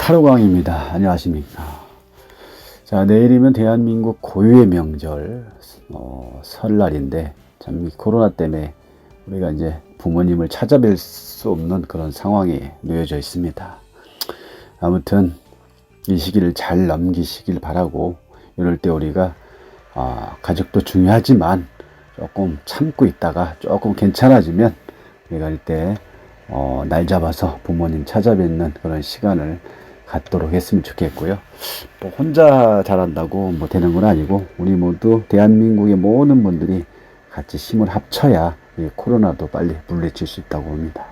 타로광입니다. 안녕하십니까. 자, 내일이면 대한민국 고유의 명절, 설날인데, 참, 이 코로나 때문에 우리가 이제 부모님을 찾아뵐 수 없는 그런 상황에 놓여져 있습니다. 아무튼, 이 시기를 잘 넘기시길 바라고, 이럴 때 우리가, 가족도 중요하지만, 조금 참고 있다가 조금 괜찮아지면, 우리가 이때, 날 잡아서 부모님 찾아뵙는 그런 시간을 갖도록 했으면 좋겠고요. 뭐 혼자 잘한다고 뭐 되는 건 아니고 우리 모두 대한민국의 모든 분들이 같이 힘을 합쳐야 이 코로나도 빨리 물리칠 수 있다고 봅니다.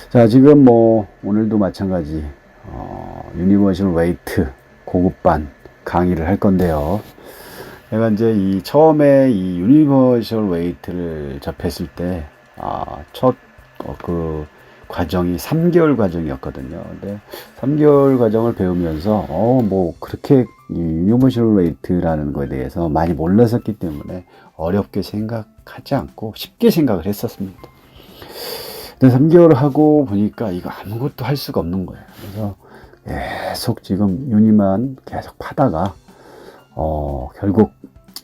자, 지금 뭐 오늘도 마찬가지 유니버셜 웨이트 고급반 강의를 할 건데요. 내가 이제 처음에 이 유니버셜 웨이트를 접했을 때 첫 과정이 3개월 과정이었거든요. 근데 3개월 과정을 배우면서 뭐 그렇게 유니버셜 웨이트라는 거에 대해서 많이 몰랐었기 때문에 어렵게 생각하지 않고 쉽게 생각을 했었습니다. 근데 3개월을 하고 보니까 이거 아무것도 할 수가 없는 거예요. 그래서 계속 지금 유니만 계속 파다가 결국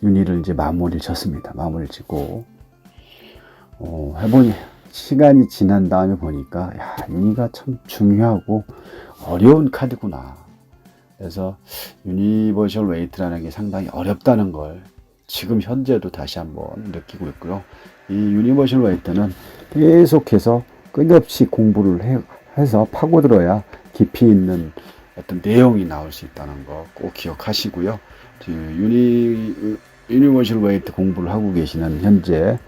유니를 이제 마무리를 쳤습니다. 마무리를 짓고 해보니 시간이 지난 다음에 보니까 유니가 참 중요하고 어려운 카드구나. 그래서 유니버셜 웨이트라는 게 상당히 어렵다는 걸 지금 현재도 다시 한번 느끼고 있고요. 이 유니버셜 웨이트는 계속해서 끊임없이 공부를 해서 파고들어야 깊이 있는 어떤 내용이 나올 수 있다는 거 꼭 기억하시고요. 유니버셜 웨이트 공부를 하고 계시는 현재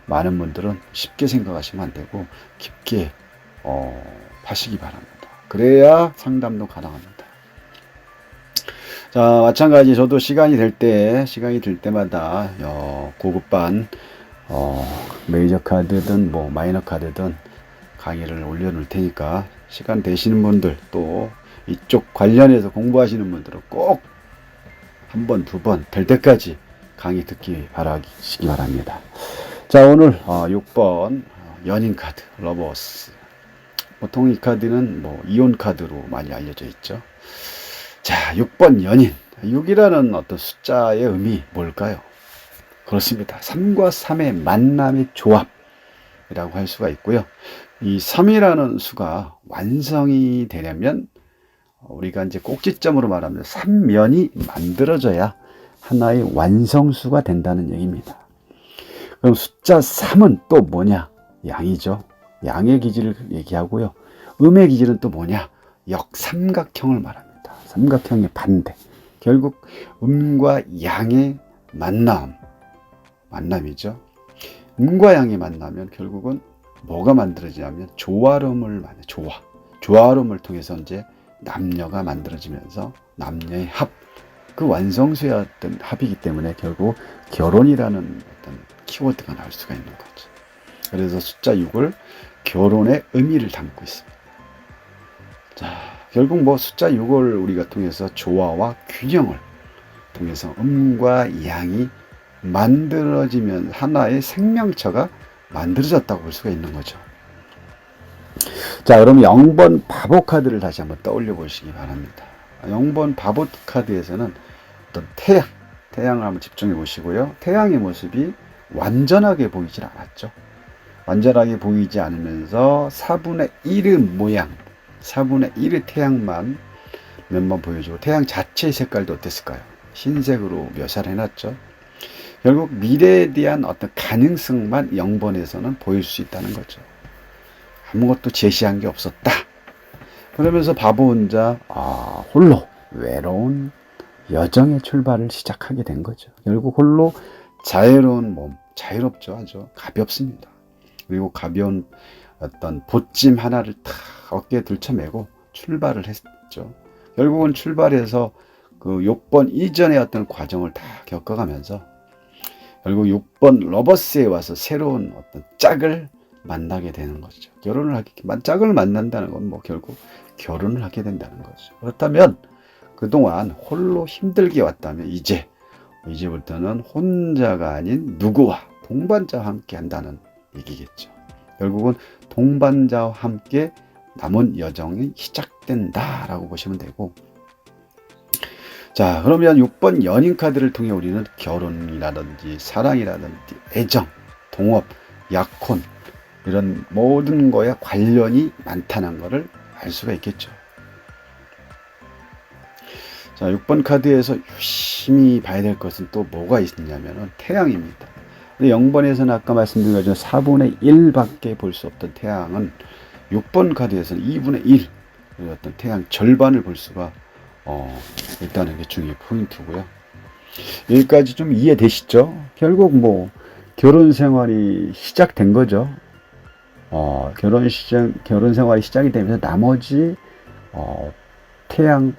많은 분들은 쉽게 생각하시면 안 되고 깊게 파시기 바랍니다. 그래야 상담도 가능합니다. 자, 마찬가지 저도 시간이 될 때마다 고급반 메이저 카드든 뭐 마이너 카드든 강의를 올려놓을 테니까 시간 되시는 분들 또 이쪽 관련해서 공부하시는 분들은 꼭 한 번, 두 번 될 때까지 강의 듣기 바라시기 바랍니다. 자, 오늘 6번 연인 카드 러버스. 보통 이 카드는 뭐 이혼 카드로 많이 알려져 있죠. 자, 6번 연인. 6이라는 어떤 숫자의 의미 뭘까요? 그렇습니다. 3과 3의 만남의 조합이라고 할 수가 있고요. 이 3이라는 수가 완성이 되려면 우리가 이제 꼭지점으로 말하면 3면이 만들어져야 하나의 완성수가 된다는 얘기입니다. 그럼 숫자 3은 또 뭐냐? 양이죠. 양의 기질을 얘기하고요. 음의 기질은 또 뭐냐? 역삼각형을 말합니다. 삼각형의 반대. 결국 음과 양의 만남이죠. 음과 양이 만나면 결국은 뭐가 만들어지냐면 조화름을 조화름을 통해서 이제 남녀가 만들어지면서 남녀의 합, 그 완성수의 어떤 합이기 때문에 결국 결혼이라는 어떤 키워드가 나올 수가 있는 거죠. 그래서 숫자 6을 결혼의 의미를 담고 있습니다. 자, 결국 뭐 숫자 6을 우리가 통해서 조화와 균형을 통해서 음과 양이 만들어지면 하나의 생명체가 만들어졌다고 볼 수가 있는 거죠. 자, 그럼 0번 바보 카드를 다시 한번 떠올려 보시기 바랍니다. 0번 바보 카드에서는 어떤 태양을 한번 집중해 보시고요. 태양의 모습이 완전하게 보이질 않았죠. 완전하게 보이지 않으면서 4분의 1의 모양, 4분의 1의 태양만 몇 번 보여주고 태양 자체의 색깔도 어땠을까요? 흰색으로 묘사를 해놨죠. 결국 미래에 대한 어떤 가능성만 0번에서는 보일 수 있다는 거죠. 아무것도 제시한 게 없었다. 그러면서 바보 혼자 홀로 외로운 여정의 출발을 시작하게 된 거죠. 결국 홀로 자유로운 몸, 자유롭죠. 아주 가볍습니다. 그리고 가벼운 어떤 보찜 하나를 탁 어깨에 들쳐매고 출발을 했죠. 결국은 출발해서 그 6번 이전의 어떤 과정을 다 겪어가면서 결국 6번 러버스에 와서 새로운 어떤 짝을 만나게 되는 거죠. 짝을 만난다는 건 뭐 결국 결혼을 하게 된다는 거죠. 그렇다면 그동안 홀로 힘들게 왔다면 이제부터는 혼자가 아닌 누구와 동반자와 함께 한다는 얘기겠죠. 결국은 동반자와 함께 남은 여정이 시작된 시작된다라고 보시면 되고, 자, 그러면 6번 연인 카드를 통해 우리는 결혼이라든지 사랑이라든지 애정, 동업, 약혼 이런 모든 거에 관련이 많다는 것을 알 수가 있겠죠. 자, 6번 카드에서 유심히 봐야 될 것은 또 뭐가 있냐면 태양입니다. 0번에서는 아까 말씀드린 것처럼 4분의 1밖에 볼 수 없던 태양은 6번 카드에서는 2분의 1 어떤 태양 절반을 볼 수가 일단은 이게 중요한 포인트고요. 여기까지 좀 이해되시죠? 결국 뭐 결혼 생활이 시작된 거죠. 결혼 생활이 시작이 되면서 나머지 태양의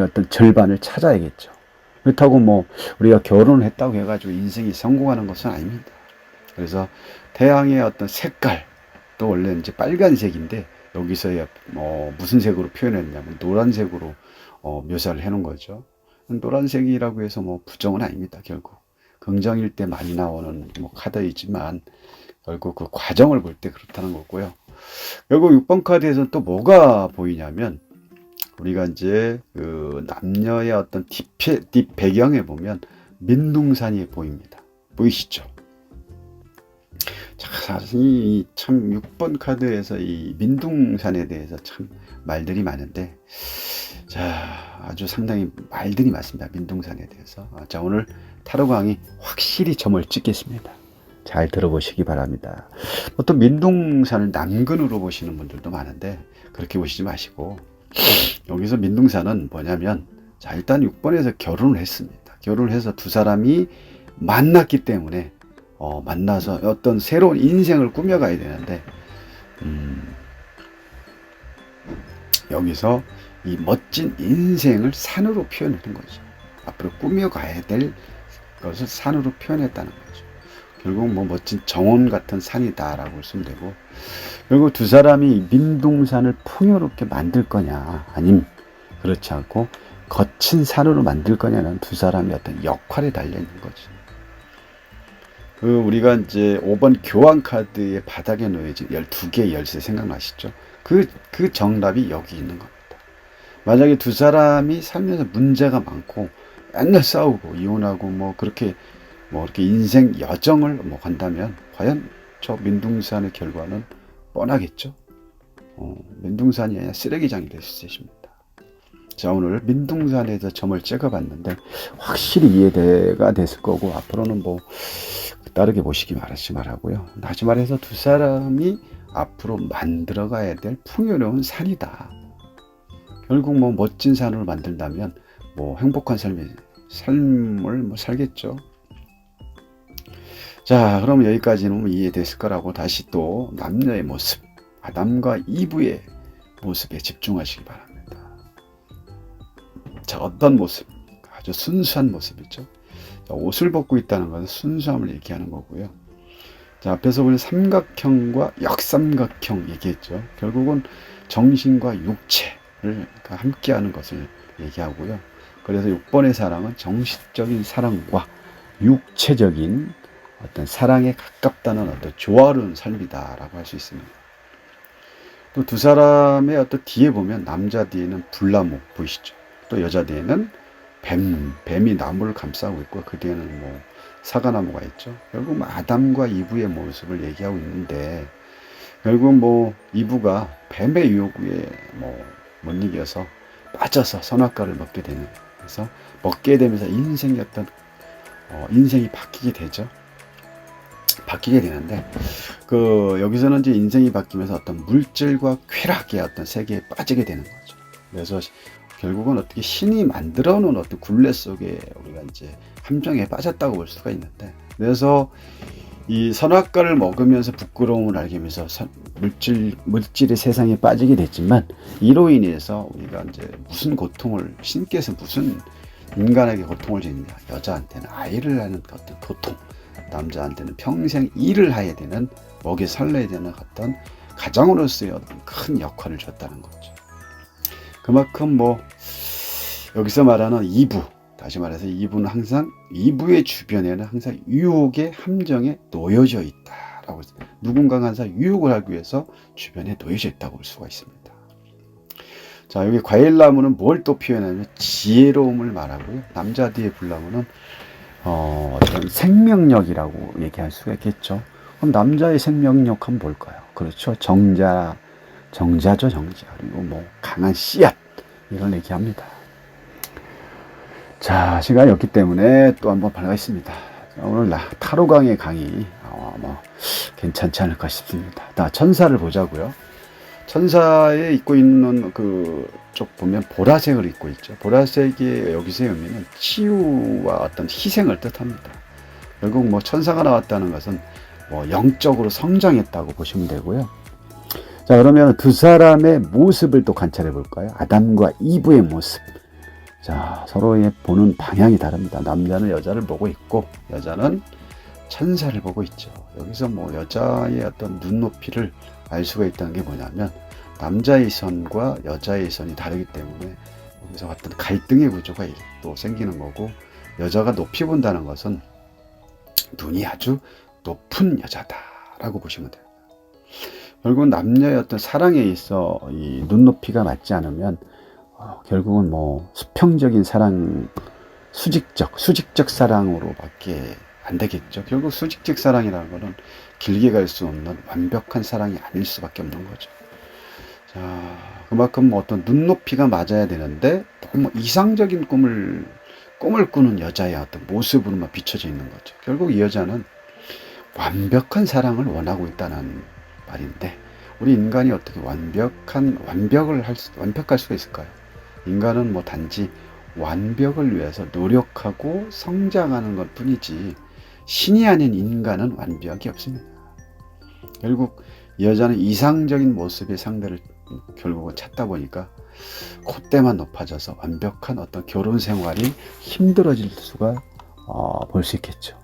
어떤 절반을 찾아야겠죠. 그렇다고 뭐 우리가 결혼을 했다고 해가지고 인생이 성공하는 것은 아닙니다. 그래서 태양의 어떤 색깔도 원래 이제 빨간색인데 여기서 무슨 색으로 표현했냐면 노란색으로 묘사를 해놓은 거죠. 노란색이라고 해서 뭐 부정은 아닙니다. 결국 긍정일 때 많이 나오는 뭐 카드이지만 결국 그 과정을 볼 때 그렇다는 거고요. 결국 6번 카드에서는 또 뭐가 보이냐면 우리가 이제 그 남녀의 어떤 뒷 배경에 보면 민둥산이 보입니다. 보이시죠? 자, 사실 참 6번 카드에서 이 민둥산에 대해서 참 말들이 많은데, 자, 아주 상당히 말들이 많습니다. 민둥산에 대해서. 자, 오늘 타로 강의 확실히 점을 찍겠습니다. 잘 들어보시기 바랍니다. 보통 민둥산을 남근으로 보시는 분들도 많은데 그렇게 보시지 마시고, 여기서 민둥산은 뭐냐면, 자, 일단 6번에서 결혼을 했습니다. 결혼을 해서 두 사람이 만났기 때문에 만나서 어떤 새로운 인생을 꾸며가야 되는데, 여기서 이 멋진 인생을 산으로 표현했던 거죠. 앞으로 꾸며가야 될 것을 산으로 표현했다는 거죠. 결국 뭐 멋진 정원 같은 산이다라고 볼 수 되고, 결국 두 사람이 민둥산을 풍요롭게 만들 거냐, 아님 그렇지 않고 거친 산으로 만들 거냐는 두 사람이 어떤 역할에 달려 있는 거죠. 우리가 이제 5번 교환 카드의 바닥에 놓여진 12개의 열쇠 생각나시죠? 그 정답이 여기 있는 겁니다. 만약에 두 사람이 살면서 문제가 많고 맨날 싸우고 이혼하고 뭐 그렇게 인생 여정을 뭐 간다면 과연 저 민둥산의 결과는 뻔하겠죠. 민둥산이 아니라 쓰레기장이 될 수 있습니다. 자, 오늘 민둥산에서 점을 찍어봤는데 확실히 이해가 됐을 거고, 앞으로는 뭐 다르게 보시기 바라고요. 다시 말해서 두 사람이 앞으로 만들어가야 될 풍요로운 산이다. 결국 뭐 멋진 산으로 만든다면 뭐 행복한 삶을 뭐 살겠죠. 자, 그럼 여기까지는 이해됐을 거라고, 다시 또 남녀의 모습, 아담과 이브의 모습에 집중하시기 바랍니다. 자, 어떤 모습? 아주 순수한 모습이죠. 자, 옷을 벗고 있다는 것은 순수함을 얘기하는 거고요. 자, 앞에서 보는 삼각형과 역삼각형 얘기했죠. 결국은 정신과 육체를 함께하는 것을 얘기하고요. 그래서 6번의 사랑은 정신적인 사랑과 육체적인 어떤 사랑에 가깝다는 어떤 조화로운 삶이다라고 할 수 있습니다. 또 두 사람의 어떤 뒤에 보면 남자 뒤에는 불나무 보이시죠? 또 여자 뒤에는 뱀이 나무를 감싸고 있고 그 뒤에는 뭐 사과나무가 있죠. 결국 아담과 이브의 모습을 얘기하고 있는데, 결국 뭐 이브가 뱀의 유혹에 못 이겨서 빠져서 선악과를 먹게 되는, 그래서 먹게 되면서 인생이 바뀌게 되죠. 바뀌게 되는데, 여기서는 이제 인생이 바뀌면서 어떤 물질과 쾌락의 어떤 세계에 빠지게 되는 거죠. 그래서 결국은 어떻게 신이 만들어 놓은 어떤 굴레 속에 우리가 이제 함정에 빠졌다고 볼 수가 있는데, 그래서 이 선악과를 먹으면서 부끄러움을 알게 하면서 물질의 세상에 빠지게 됐지만, 이로 인해서 우리가 이제 신께서 무슨 인간에게 고통을 주느냐, 여자한테는 아이를 낳는 어떤 고통, 남자한테는 평생 일을 해야 되는, 먹여 살려야 되는 어떤 가장으로서의 어떤 큰 역할을 줬다는 거죠. 그만큼 여기서 말하는 이부, 다시 말해서 이부의 주변에는 항상 유혹의 함정에 놓여져 있다라고, 누군가가 항상 유혹을 하기 위해서 주변에 놓여져 있다고 볼 수가 있습니다. 자, 여기 과일나무는 뭘 또 표현하냐면 지혜로움을 말하고요. 남자 뒤에 불나무는 어떤 생명력이라고 얘기할 수가 있겠죠. 그럼 남자의 생명력은 뭘까요? 그렇죠. 정자죠, 정자. 그리고 뭐 강한 씨앗 이걸 얘기합니다. 자, 시간이 없기 때문에 또 한번 밝아있습니다. 오늘 타로 강의 뭐 괜찮지 않을까 싶습니다. 천사를 보자고요. 천사에 입고 있는 그쪽 보면 보라색을 입고 있죠. 보라색이 여기서의 의미는 치유와 어떤 희생을 뜻합니다. 결국 뭐 천사가 나왔다는 것은 뭐 영적으로 성장했다고 보시면 되고요. 자, 그러면 두 사람의 모습을 또 관찰해 볼까요? 아담과 이브의 모습. 자, 서로의 보는 방향이 다릅니다. 남자는 여자를 보고 있고 여자는 천사를 보고 있죠. 여기서 뭐 여자의 어떤 눈높이를 알 수가 있다는 게 뭐냐면 남자의 선과 여자의 선이 다르기 때문에 여기서 어떤 갈등의 구조가 또 생기는 거고, 여자가 높이 본다는 것은 눈이 아주 높은 여자다라고 보시면 돼요. 결국은 남녀의 어떤 사랑에 있어 이 눈높이가 맞지 않으면 결국은 뭐 수평적인 사랑, 수직적 사랑으로밖에 안 되겠죠. 결국 수직적 사랑이라는 것은 길게 갈 수 없는 완벽한 사랑이 아닐 수밖에 없는 거죠. 자, 그만큼 뭐 어떤 눈높이가 맞아야 되는데 너무 이상적인 꿈을 꾸는 여자의 어떤 모습으로만 비춰져 있는 거죠. 결국 이 여자는 완벽한 사랑을 원하고 있다는 말인데, 우리 인간이 어떻게 완벽할 수가 있을까요? 인간은 뭐 단지 완벽을 위해서 노력하고 성장하는 것 뿐이지 신이 아닌 인간은 완벽이 없습니다. 결국 이 여자는 이상적인 모습의 상대를 결국은 찾다 보니까 콧대만 높아져서 완벽한 어떤 결혼 생활이 힘들어질 수가 볼 수 있겠죠.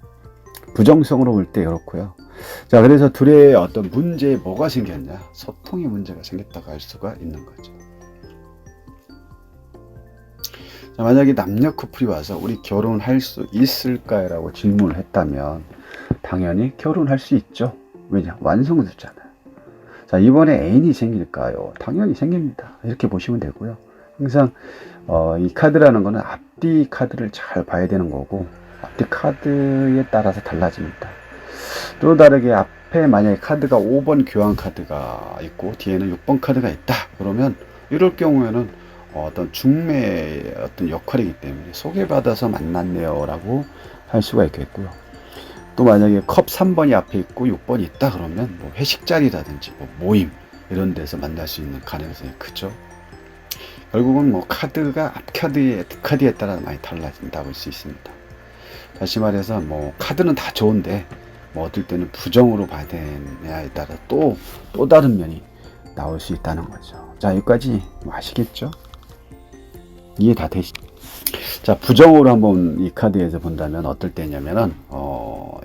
부정성으로 볼 때 이렇고요. 자, 그래서 둘의 어떤 문제에 뭐가 생겼냐? 소통의 문제가 생겼다고 할 수가 있는 거죠. 자, 만약에 남녀 커플이 와서 우리 결혼할 수 있을까요? 라고 질문을 했다면 당연히 결혼할 수 있죠. 왜냐? 완성됐잖아요. 자, 이번에 애인이 생길까요? 당연히 생깁니다. 이렇게 보시면 되고요. 항상 이 카드라는 거는 앞뒤 카드를 잘 봐야 되는 거고, 앞뒤 카드에 따라서 달라집니다. 또 다르게 앞에 만약에 카드가 5번 교환 카드가 있고 뒤에는 6번 카드가 있다. 그러면 이럴 경우에는 어떤 중매의 어떤 역할이기 때문에 소개받아서 만났네요 라고 할 수가 있겠고요. 또 만약에 컵 3번이 앞에 있고 6번이 있다 그러면 뭐 회식 자리라든지 뭐 모임 이런 데서 만날 수 있는 가능성이 크죠. 결국은 뭐 카드가 앞카드의 뒷카드에 따라 많이 달라진다고 할 수 있습니다. 다시 말해서 뭐 카드는 다 좋은데 뭐 어떨 때는 부정으로 봐야 되냐에 따라 또 다른 면이 나올 수 있다는 거죠. 자, 여기까지 뭐 아시겠죠? 이해 다 되시죠? 자, 부정으로 한번 이 카드에서 본다면 어떨 때냐면은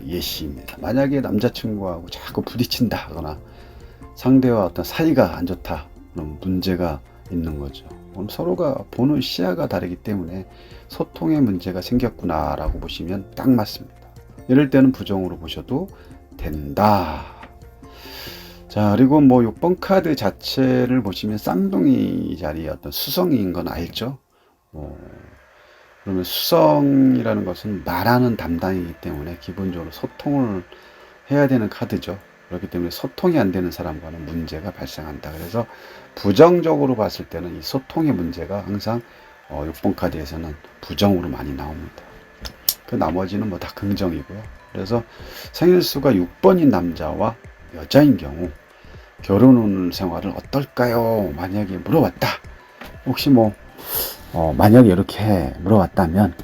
예시입니다. 만약에 남자친구하고 자꾸 부딪힌다 하거나 상대와 어떤 사이가 안 좋다, 그럼 문제가 있는 거죠. 그럼 서로가 보는 시야가 다르기 때문에 소통의 문제가 생겼구나 라고 보시면 딱 맞습니다. 이럴 때는 부정으로 보셔도 된다. 자, 그리고 뭐 6번 카드 자체를 보시면 쌍둥이 자리에 어떤 수성인 건 알죠? 그러면 수성이라는 것은 말하는 담당이기 때문에 기본적으로 소통을 해야 되는 카드죠. 그렇기 때문에 소통이 안 되는 사람과는 문제가 발생한다. 그래서 부정적으로 봤을 때는 이 소통의 문제가 항상 6번 카드에서는 부정으로 많이 나옵니다. 그 나머지는 뭐 다 긍정이고요. 그래서 생일수가 6번인 남자와 여자인 경우 결혼 생활을 어떨까요? 만약에 물어봤다. 혹시 뭐 만약에 이렇게 물어봤다면